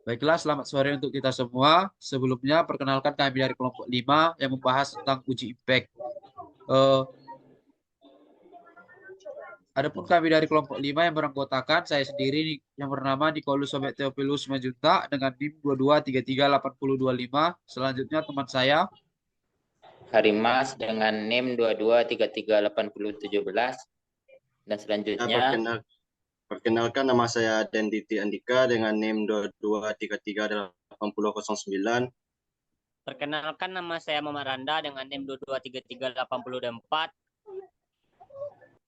Baiklah, selamat sore untuk kita semua. Sebelumnya, perkenalkan kami dari kelompok 5 yang membahas tentang uji impact. Eh, Adapun kami dari kelompok 5 yang beranggotakan saya sendiri yang bernama Nikolus Sobek Theophilus Majunta dengan NIM 22338025. Selanjutnya teman saya. Harimas dengan NIM 22338017 dan Ya, selanjutnya perkenalkan nama saya Denditi Andika dengan NIM 22338009. Perkenalkan nama saya Muhammad Randa dengan NIM 22338024.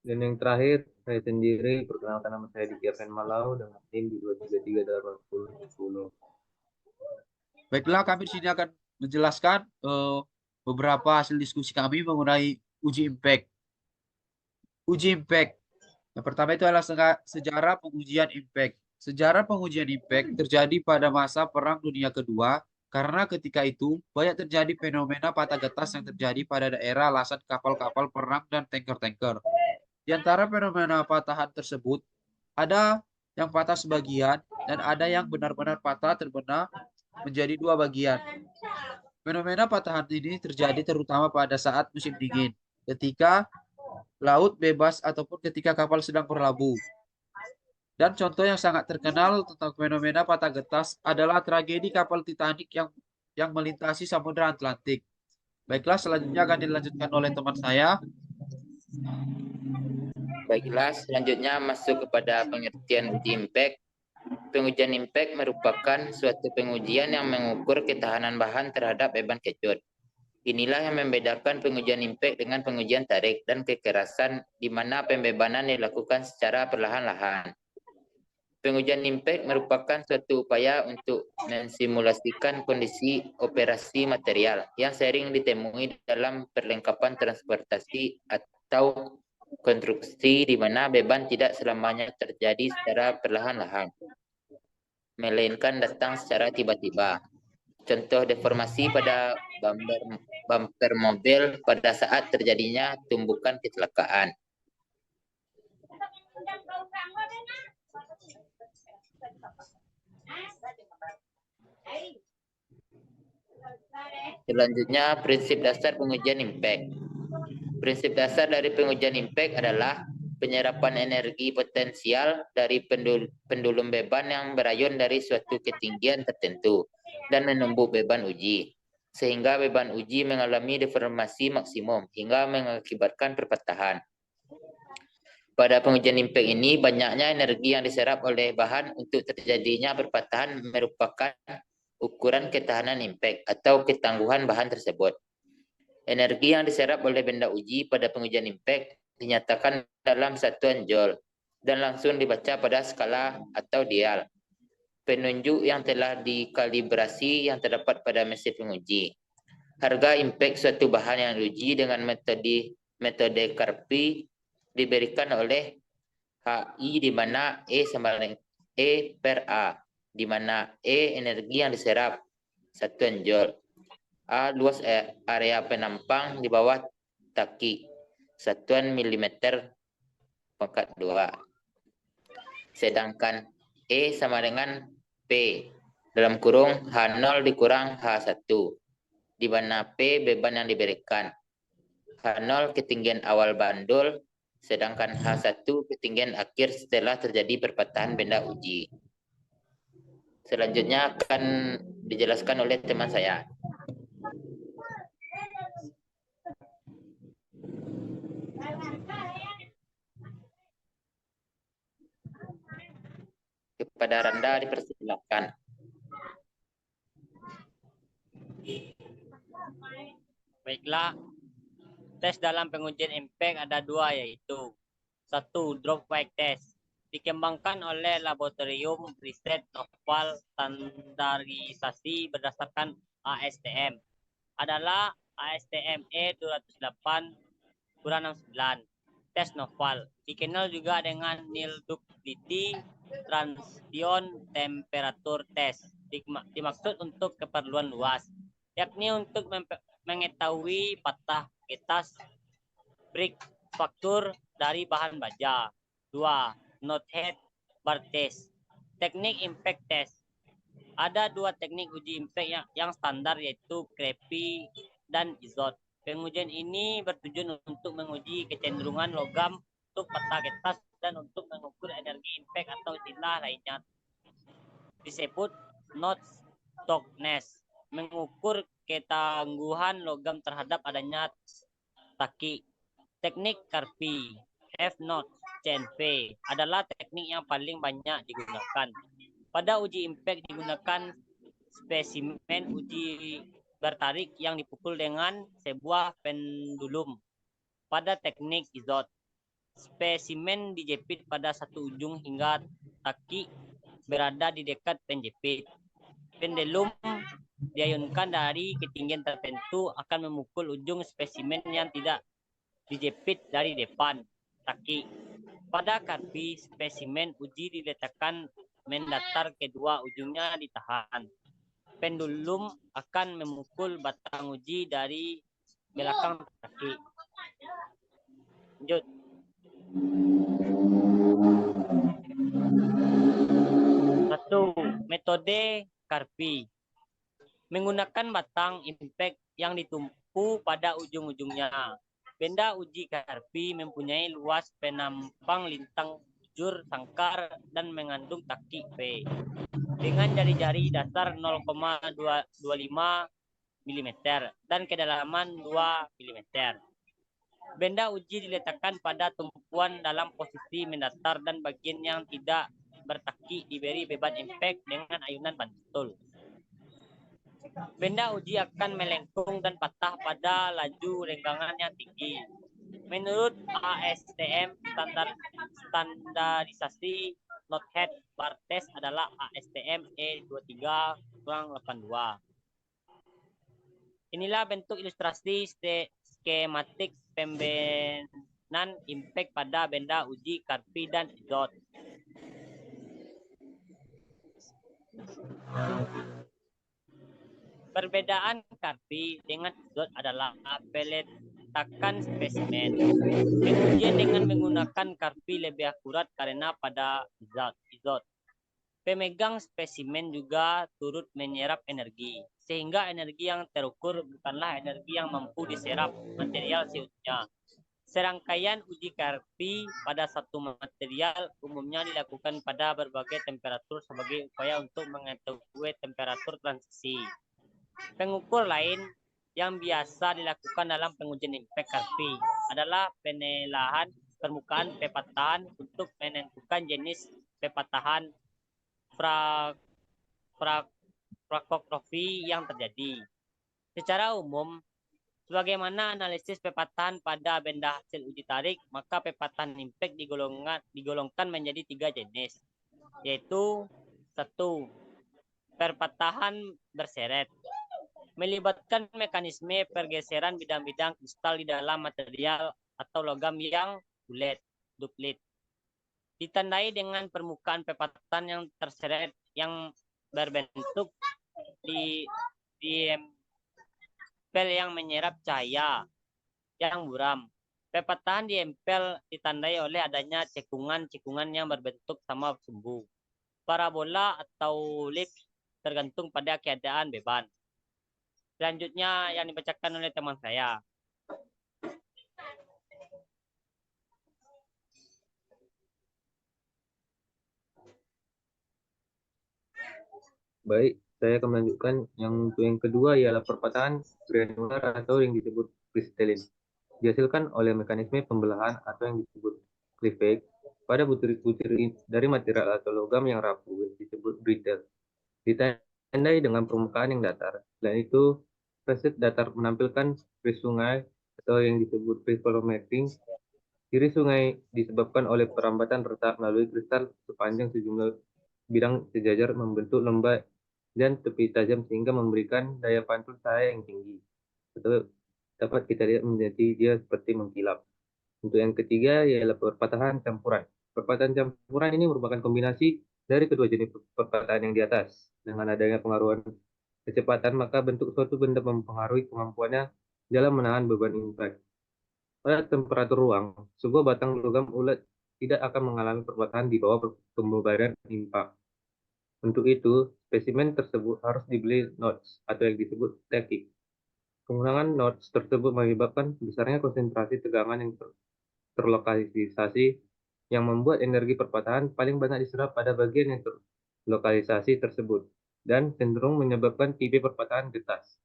Dan yang terakhir, saya sendiri, perkenalkan nama saya Diki Afen Malau dengan NIM 233810. Baiklah, kami di sini akan menjelaskan beberapa hasil diskusi kami mengenai uji impact. Uji impact. Yang pertama itu adalah sejarah pengujian impact. Sejarah pengujian impact terjadi pada masa Perang Dunia Kedua karena ketika itu banyak terjadi fenomena patah getas yang terjadi pada daerah alasan kapal-kapal perang dan tanker-tanker. Di antara fenomena patahan tersebut, ada yang patah sebagian dan ada yang benar-benar patah terbelah menjadi dua bagian. Fenomena patahan ini terjadi terutama pada saat musim dingin, ketika laut bebas ataupun ketika kapal sedang berlabuh. Dan contoh yang sangat terkenal tentang fenomena patah getas adalah tragedi kapal Titanic yang melintasi Samudra Atlantik. Baiklah, selanjutnya akan dilanjutkan oleh teman saya. baiklah selanjutnya masuk kepada pengertian uji impact. Pengujian impact merupakan suatu pengujian yang mengukur ketahanan bahan terhadap beban kecut. Inilah yang membedakan pengujian impact dengan pengujian tarik dan kekerasan di mana pembebanan dilakukan secara perlahan-lahan. Pengujian impact merupakan suatu upaya untuk mensimulasikan kondisi operasi material yang sering ditemui dalam perlengkapan transportasi atau konstruksi di mana beban tidak selamanya terjadi secara perlahan-lahan, melainkan datang secara tiba-tiba. Contoh deformasi pada bumper mobil pada saat terjadinya tumbukan kecelakaan. Selanjutnya, prinsip dasar pengujian impact. Prinsip dasar dari pengujian impact adalah penyerapan energi potensial dari pendulum beban yang berayun dari suatu ketinggian tertentu dan menumbuk beban uji, sehingga beban uji mengalami deformasi maksimum hingga mengakibatkan perpatahan. Pada pengujian impact ini, banyaknya energi yang diserap oleh bahan untuk terjadinya perpatahan merupakan ukuran ketahanan impact atau ketangguhan bahan tersebut. Energi yang diserap oleh benda uji pada pengujian impact dinyatakan dalam satuan joule dan langsung dibaca pada skala atau dial, penunjuk yang telah dikalibrasi yang terdapat pada mesin penguji. Harga impact suatu bahan yang diuji dengan metode Karpi diberikan oleh HI di mana E sama dengan E per A, di mana E energi yang diserap satuan joule, A luas area penampang di bawah taki satuan milimeter pangkat 2. Sedangkan E sama dengan P dalam kurung H0 dikurang H1, di mana P beban yang diberikan, H0 ketinggian awal bandul, sedangkan H1 ketinggian akhir setelah terjadi perpatahan benda uji. Selanjutnya akan dijelaskan oleh teman saya. Kepada Randa dipersilakan. Baiklah, tes dalam pengujian impact ada dua, yaitu satu, drop weight test, dikembangkan oleh Laboratorium Riset Novel Standarisasi berdasarkan ASTM, adalah ASTM E208-69. Tes novel dikenal juga dengan nil ductility transition temperature test, dimaksud untuk keperluan luas, yakni untuk mengetahui patah getas break faktur dari bahan baja. 2. Knot head bar test, teknik impact test, Ada dua teknik uji impact yang standar, yaitu Krepi dan Izot. Pengujian ini bertujuan untuk menguji kecenderungan logam untuk patah getas dan untuk mengukur energi impact atau istilah lainnya disebut not toughness, mengukur ketangguhan logam terhadap adanya taki. Teknik Karpi F not CNV adalah teknik yang paling banyak digunakan. Pada uji impact digunakan spesimen uji bertarik yang dipukul dengan sebuah pendulum. Pada teknik Izot, spesimen dijepit pada satu ujung hingga taki berada di dekat penjepit. Pendulum diayunkan dari ketinggian tertentu akan memukul ujung spesimen yang tidak dijepit dari depan taki. Pada Karpi, spesimen uji diletakkan mendatar, kedua ujungnya ditahan. Pendulum akan memukul batang uji dari belakang taki. Lanjut. Satu, metode Karpi. Menggunakan batang impact yang ditumpu pada ujung-ujungnya. Benda uji Karpi mempunyai luas penampang lintang bujur sangkar dan mengandung taki P dengan jari-jari dasar 0,25 mm dan kedalaman 2 mm. Benda uji diletakkan pada tumpuan dalam posisi mendatar dan bagian yang tidak bertaki diberi beban impact dengan ayunan pantul. Benda uji akan melengkung dan patah pada laju renggangan yang tinggi. Menurut ASTM, standarisasi not head bar test adalah ASTM E23-82. Inilah bentuk ilustrasi skematik pembenan impact pada benda uji Karpi dan Izot. Perbedaan Karpi dengan Izot adalah peletakan spesimen. Pengujian dengan menggunakan Karpi lebih akurat karena pada Izot, pemegang spesimen juga turut menyerap energi, sehingga energi yang terukur bukanlah energi yang mampu diserap material seutuhnya. Serangkaian uji Karpi pada satu material umumnya dilakukan pada berbagai temperatur sebagai upaya untuk mengetahui temperatur transisi. Pengukur lain yang biasa dilakukan dalam pengujian impact Karpi adalah penelahan permukaan pepatahan untuk menentukan jenis pepatahan frakotrofi yang terjadi. Secara umum, sebagaimana analisis pepatahan pada benda hasil uji tarik, maka pepatahan impact digolongkan menjadi 3 jenis, yaitu 1. Perpatahan berseret, melibatkan mekanisme pergeseran bidang-bidang kristal di dalam material atau logam yang bulat, duplit. Ditandai dengan permukaan pepatahan yang terseret yang berbentuk di empel yang menyerap cahaya yang buram. Pepatahan di empel ditandai oleh adanya cekungan-cekungan yang berbentuk sama sumbu, parabola atau elips tergantung pada keadaan beban. Selanjutnya yang dibacakan oleh teman saya. Baik, saya akan melanjutkan yang kedua ialah perpatahan granular atau yang disebut kristalin. Dihasilkan oleh mekanisme pembelahan atau yang disebut cleavage pada butir-butir dari material atau logam yang rapuh yang disebut brittle. Ditandai dengan permukaan yang datar. Selain itu, preset datar menampilkan kris sungai atau yang disebut volumetric. Ciri sungai disebabkan oleh perambatan retak melalui kristal sepanjang sejumlah bidang sejajar membentuk lembah dan tepi tajam sehingga memberikan daya pantul cahaya yang tinggi. Atau dapat kita lihat menjadi dia seperti mengkilap. Untuk yang ketiga ialah perpatahan campuran. Perpatahan campuran ini merupakan kombinasi dari kedua jenis perpatahan yang di atas. Dengan adanya pengaruhan kecepatan, maka bentuk suatu benda mempengaruhi kemampuannya dalam menahan beban impact. Pada temperatur ruang, sebuah batang logam ulet tidak akan mengalami perpatahan di bawah pembebaran impact. Untuk itu, spesimen tersebut harus dibeli nodes atau yang disebut stacking. Penggunaan nodes tersebut menyebabkan besarnya konsentrasi tegangan yang terlokalisasi yang membuat energi perpatahan paling banyak diserap pada bagian yang terlokalisasi tersebut dan cenderung menyebabkan tipe perpatahan getas.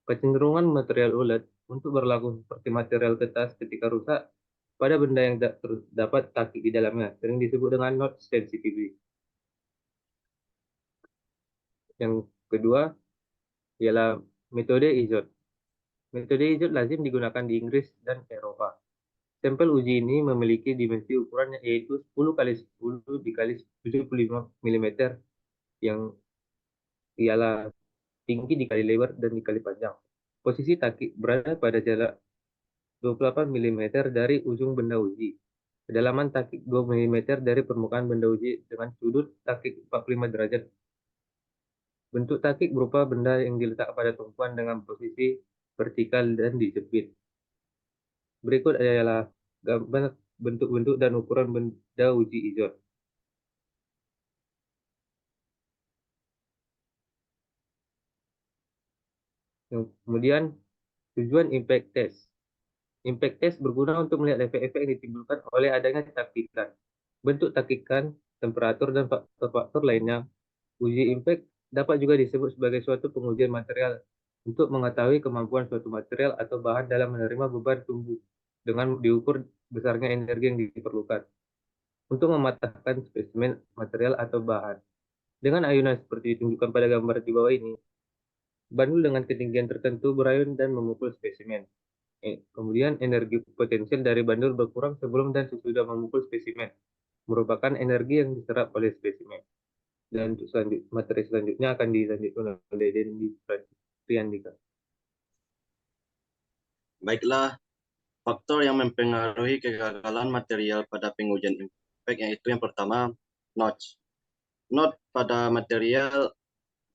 Kecenderungan material ulet untuk berlaku seperti material getas ketika rusak pada benda yang terdapat taki di dalamnya sering disebut dengan node sensitivity. Yang kedua ialah metode IZOT. Metode IZOT lazim digunakan di Inggris dan Eropa. Sampel uji ini memiliki dimensi ukurannya yaitu 10 x 10 x 75 mm yang ialah tinggi dikali lebar dan dikali panjang. Posisi taki berada pada jarak 28 mm dari ujung benda uji. Kedalaman taki 2 mm dari permukaan benda uji dengan sudut taki 45 derajat. Bentuk taki berupa benda yang diletakkan pada tumpuan dengan posisi vertikal dan dijepit. Berikut adalah gambar bentuk-bentuk dan ukuran benda uji IZOT. Kemudian tujuan impact test. Impact test berguna untuk melihat efek-efek yang ditimbulkan oleh adanya takikan, bentuk takikan, temperatur, dan faktor-faktor lainnya. Uji impact dapat juga disebut sebagai suatu pengujian material untuk mengetahui kemampuan suatu material atau bahan dalam menerima beban tumbuh dengan diukur besarnya energi yang diperlukan untuk mematahkan spesimen material atau bahan. Dengan ayunan seperti ditunjukkan pada gambar di bawah ini, bandul dengan ketinggian tertentu berayun dan memukul spesimen. Kemudian energi potensial dari bandul berkurang sebelum dan sesudah memukul spesimen, merupakan energi yang diserap oleh spesimen. Dan untuk materi selanjutnya akan dilanjutkan oleh Dendi Priandika. Baiklah, faktor yang mempengaruhi kegagalan material pada pengujian impact yaitu yang pertama, notch. Notch pada material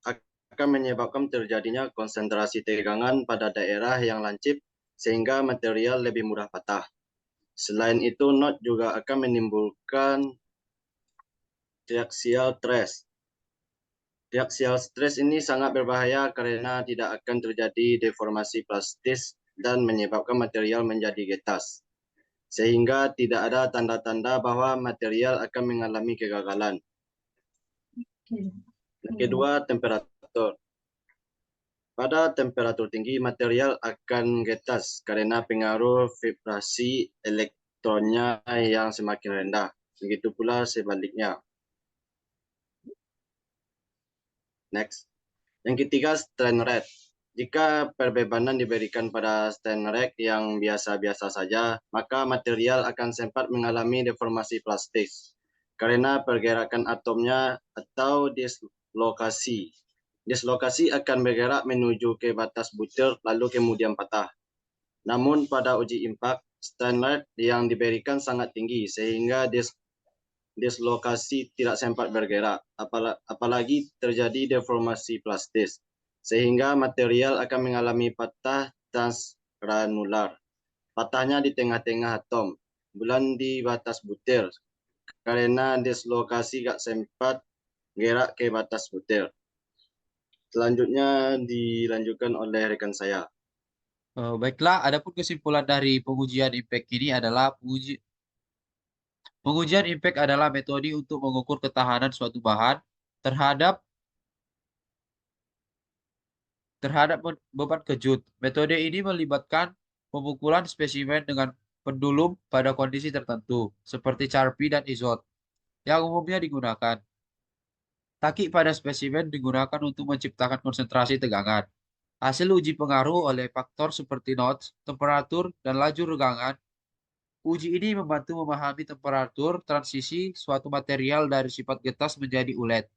akan menyebabkan terjadinya konsentrasi tegangan pada daerah yang lancip sehingga material lebih mudah patah. Selain itu, notch juga akan menimbulkan triaxial stress. Triaxial stress ini sangat berbahaya karena tidak akan terjadi deformasi plastis dan menyebabkan material menjadi getas, sehingga tidak ada tanda-tanda bahwa material akan mengalami kegagalan. Yang kedua, temperatur. Pada temperatur tinggi, material akan getas karena pengaruh vibrasi elektronnya yang semakin rendah. Begitu pula sebaliknya. Next. Yang ketiga, strain rate. Jika perbebanan diberikan pada strain rate yang biasa-biasa saja, maka material akan sempat mengalami deformasi plastis karena pergerakan atomnya atau dislokasi. Dislokasi akan bergerak menuju ke batas butir lalu kemudian patah. Namun pada uji impact, strain rate yang diberikan sangat tinggi sehingga dislokasi tidak sempat bergerak, apalagi terjadi deformasi plastis, sehingga material akan mengalami patah transgranular. Patahnya di tengah-tengah atom, bukan di batas butir, karena dislokasi tidak sempat gerak ke batas butir. Selanjutnya dilanjutkan oleh rekan saya. Baiklah, adapun kesimpulan dari pengujian impact ini adalah pengujian impact adalah metode untuk mengukur ketahanan suatu bahan terhadap beban kejut. Metode ini melibatkan pemukulan spesimen dengan pendulum pada kondisi tertentu, seperti Charpy dan IZOT, yang umumnya digunakan. Taki pada spesimen digunakan untuk menciptakan konsentrasi tegangan. Hasil uji pengaruh oleh faktor seperti notch, temperatur, dan laju regangan. Uji ini membantu memahami temperatur transisi suatu material dari sifat getas menjadi ulet.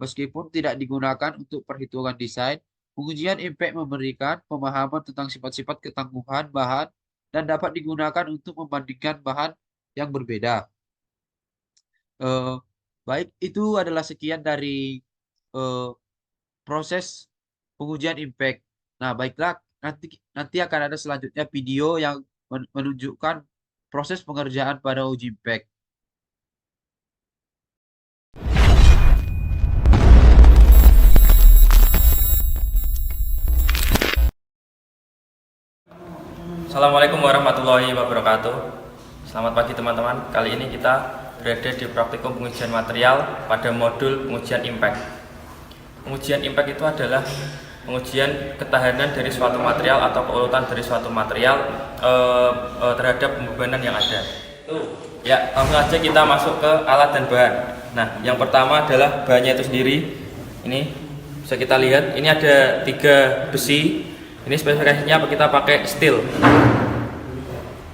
Meskipun tidak digunakan untuk perhitungan desain, pengujian impact memberikan pemahaman tentang sifat-sifat ketangguhan bahan dan dapat digunakan untuk membandingkan bahan yang berbeda. Baik, itu adalah sekian dari proses pengujian impact. Nah, baiklah, nanti akan ada selanjutnya video yang menunjukkan proses pengerjaan pada uji impact. Assalamualaikum warahmatullahi wabarakatuh. Selamat pagi teman-teman. Kali ini kita berada di praktikum pengujian material pada modul pengujian impact. Pengujian impact itu adalah pengujian ketahanan dari suatu material atau keuletan dari suatu material terhadap pembebanan yang ada. Ya, langsung aja kita masuk ke alat dan bahan. Nah, yang pertama adalah bahannya itu sendiri. Ini bisa kita lihat, ini ada 3 besi. Ini spesifikasinya kita pakai steel.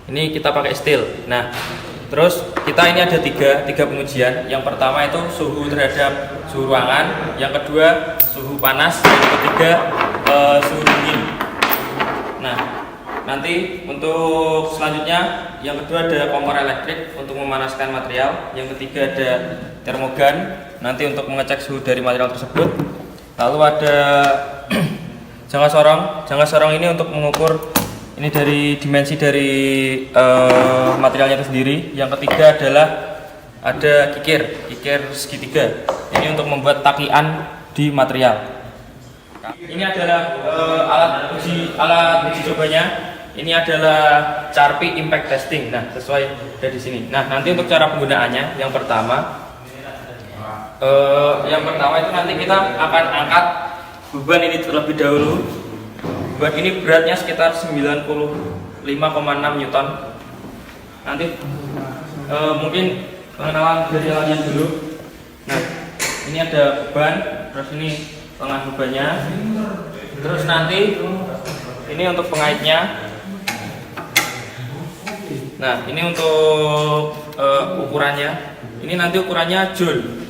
Ini kita pakai steel. Nah, terus kita ini ada tiga pengujian. Yang pertama itu suhu terhadap suhu ruangan, yang kedua suhu panas, yang ketiga suhu dingin. Nah, nanti untuk selanjutnya yang kedua ada kompor elektrik untuk memanaskan material, yang ketiga ada termogan nanti untuk mengecek suhu dari material tersebut. Lalu ada jangka sorong ini untuk mengukur ini dari dimensi dari materialnya itu sendiri. Yang ketiga adalah ada kikir segitiga. Ini untuk membuat takian di material. Ini adalah alat uji cobanya. Ini adalah Charpy Impact Testing. Nah, sesuai dari sini. Nah, nanti untuk cara penggunaannya, yang pertama itu nanti kita akan angkat beban ini terlebih dahulu. Beban ini beratnya sekitar 95,6 Newton. Nanti mungkin pengenalan dari alatnya dulu. Nah, ini ada beban, terus ini tengah bebannya. Terus nanti ini untuk pengaitnya. Nah, ini untuk ukurannya. Ini nanti ukurannya joule.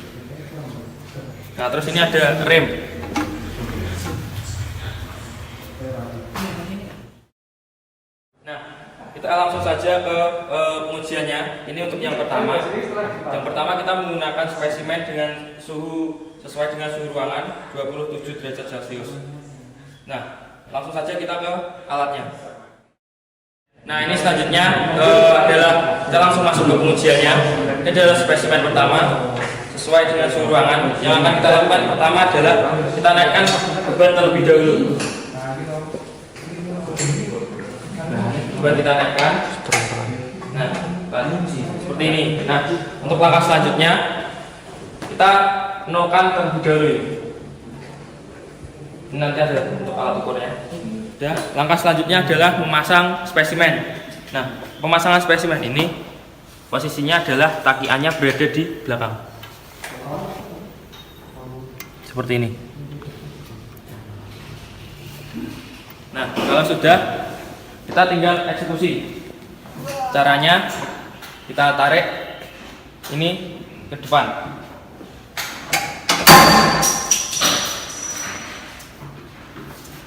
Nah, terus ini ada rem. Nah, kita langsung saja ke pengujiannya. Ini untuk yang pertama. Yang pertama kita menggunakan spesimen dengan suhu sesuai dengan suhu ruangan 27 derajat Celcius. Nah, langsung saja kita ke alatnya. Nah, ini selanjutnya adalah kita langsung masuk ke pengujiannya. Ini adalah spesimen pertama sesuai dengan suhu ruangan. Yang akan kita lakukan pertama adalah kita naikkan beban terlebih dahulu. Beban kita naikkan. Nah, seperti ini. Nah, untuk langkah selanjutnya kita nolkan terlebih dahulu. Ini nanti ada untuk alat ukurnya. Dan langkah selanjutnya adalah memasang spesimen. Nah, pemasangan spesimen ini posisinya adalah takiannya berada di belakang. Seperti ini. Nah, kalau sudah, kita tinggal eksekusi. Caranya kita tarik ini ke depan.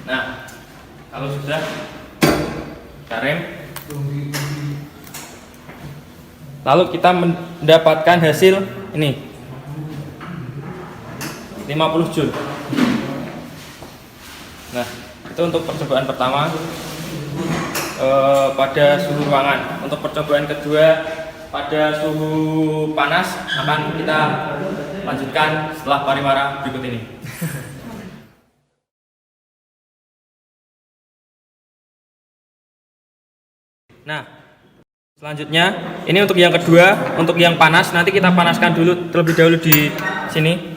Nah, kalau sudah, kita rem. Lalu kita mendapatkan hasil ini 50 joule. Nah, itu untuk percobaan pertama pada suhu ruangan. Untuk percobaan kedua pada suhu panas akan kita lanjutkan setelah pariwara berikut ini. Nah, selanjutnya ini untuk yang kedua, untuk yang panas nanti kita panaskan dulu terlebih dahulu di sini.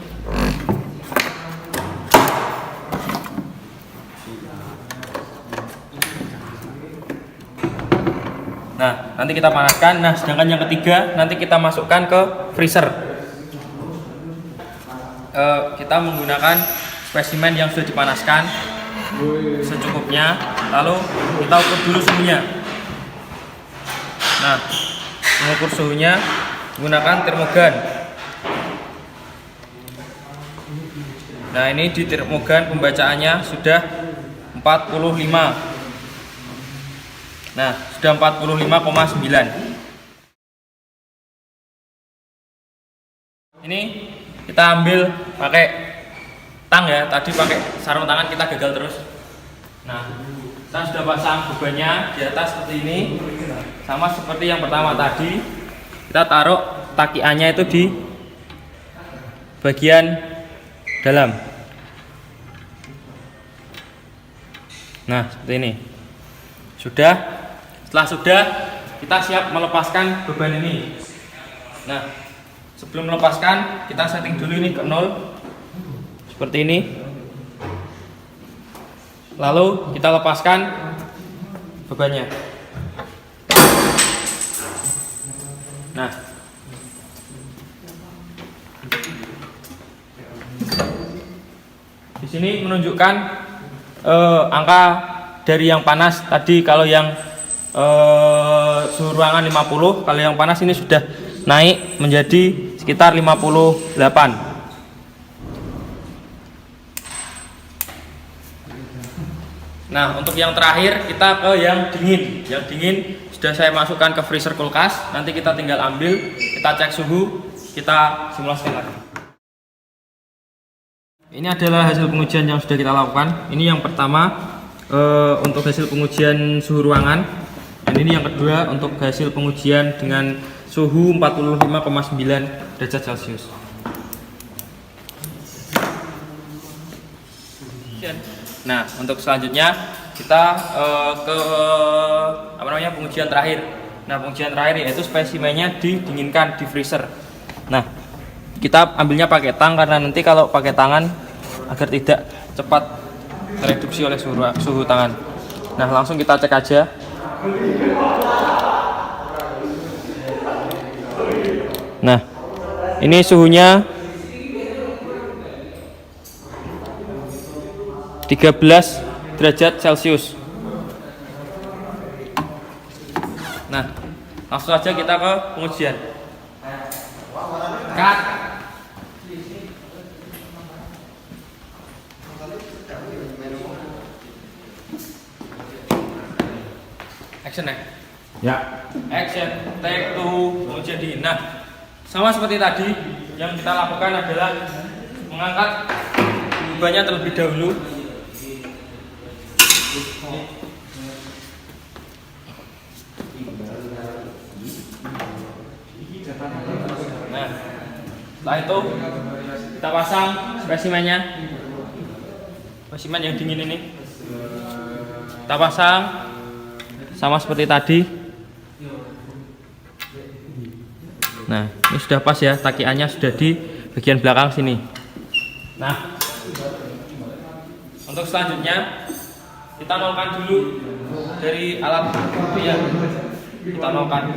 Nah, nanti kita panaskan. Nah, sedangkan yang ketiga nanti kita masukkan ke freezer. Kita menggunakan spesimen yang sudah dipanaskan secukupnya, lalu kita ukur dulu suhunya. Nah, mengukur suhunya menggunakan termogan. Nah, ini di termogan pembacaannya sudah 45. Nah, sudah 45,9. Ini kita ambil pakai tang ya. Tadi pakai sarung tangan kita gagal terus. Nah, kita sudah pasang bebannya di atas seperti ini. Sama seperti yang pertama tadi, kita taruh takiannya itu di bagian dalam. Nah, seperti ini. Sudah, Setelah sudah, kita siap melepaskan beban ini. Nah, sebelum melepaskan, kita setting dulu ini ke 0 seperti ini. Lalu kita lepaskan bebannya. Nah, di sini menunjukkan angka dari yang panas tadi. Kalau yang suhu ruangan 50, kalau yang panas ini sudah naik menjadi sekitar 58. Nah, untuk yang terakhir kita ke yang dingin. Yang dingin sudah saya masukkan ke freezer kulkas. Nanti kita tinggal ambil, kita cek suhu, kita simulasikan lagi. Ini adalah hasil pengujian yang sudah kita lakukan. Ini yang pertama untuk hasil pengujian suhu ruangan. Dan ini yang kedua untuk hasil pengujian dengan suhu 45,9 derajat Celcius. Nah, untuk selanjutnya kita ke pengujian terakhir. Nah, pengujian terakhir yaitu spesimennya didinginkan di freezer. Nah, kita ambilnya pakai tang karena nanti kalau pakai tangan agar tidak cepat tereduksi oleh suhu tangan. Nah, langsung kita cek aja. Nah, ini suhunya 13 derajat Celcius. Nah, langsung saja kita ke pengujian. Cut. Action ya? Ya. Action. Take 2. Pengujian dingin. Nah, sama seperti tadi, yang kita lakukan adalah mengangkat bebannya terlebih dahulu. Nah, setelah itu kita pasang spesimennya, spesimen yang dingin ini kita pasang sama seperti tadi. Nah, ini sudah pas ya, takiannya sudah di bagian belakang sini. Nah, untuk selanjutnya kita nolkan dulu dari alat ya. Kita nolkan.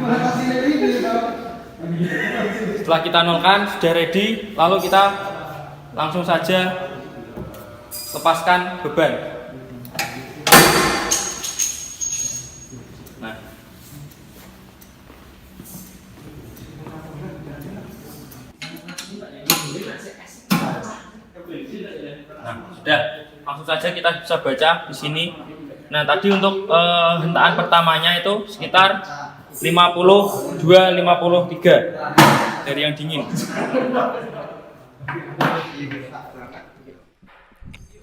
Setelah kita nolkan, sudah ready, lalu kita langsung saja lepaskan beban. Nah, sudah, langsung saja kita bisa baca di sini. Nah, tadi untuk hentaan pertamanya itu sekitar 52-53 dari yang dingin.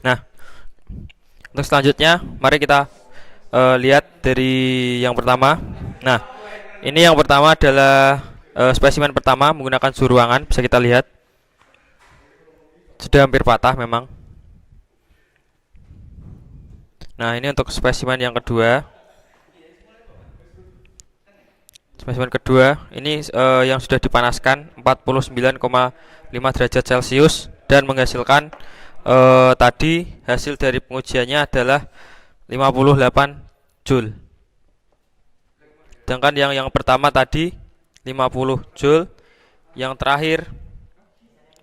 Nah, untuk selanjutnya mari kita lihat dari yang pertama. Nah, ini yang pertama adalah spesimen pertama menggunakan suhu ruangan. Bisa kita lihat sudah hampir patah memang. Nah, ini untuk spesimen yang kedua. Spesimen kedua ini yang sudah dipanaskan 49,5 derajat Celcius dan menghasilkan tadi hasil dari pengujiannya adalah 58 Joule. Sedangkan yang pertama tadi 50 Joule, yang terakhir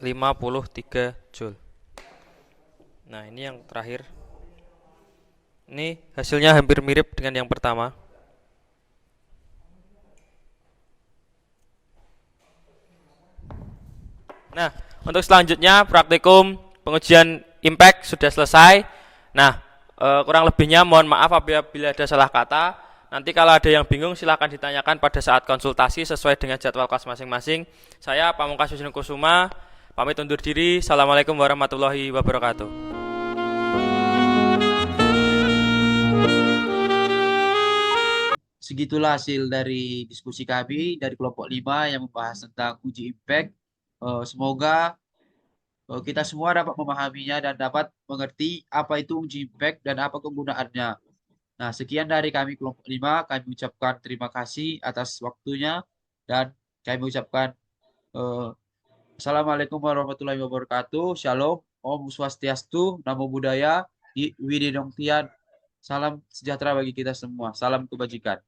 53 Joule. Nah, ini yang terakhir. Ini hasilnya hampir mirip dengan yang pertama. Nah, untuk selanjutnya praktikum pengujian impact sudah selesai. Nah, kurang lebihnya mohon maaf apabila ada salah kata. Nanti kalau ada yang bingung silahkan ditanyakan pada saat konsultasi sesuai dengan jadwal kelas masing-masing. Saya Pamungkas Wisnu Kusuma, pamit undur diri. Assalamualaikum warahmatullahi wabarakatuh. Segitulah hasil dari diskusi kami dari kelompok 5 yang membahas tentang uji impact. Semoga kita semua dapat memahaminya dan dapat mengerti apa itu uji impact dan apa kegunaannya. Nah, sekian dari kami kelompok 5. Kami ucapkan terima kasih atas waktunya dan kami ucapkan eh, Assalamualaikum warahmatullahi wabarakatuh. Shalom, Om Swastiastu, Namo Buddhaya, Wididong Tian. Salam sejahtera bagi kita semua. Salam kebajikan.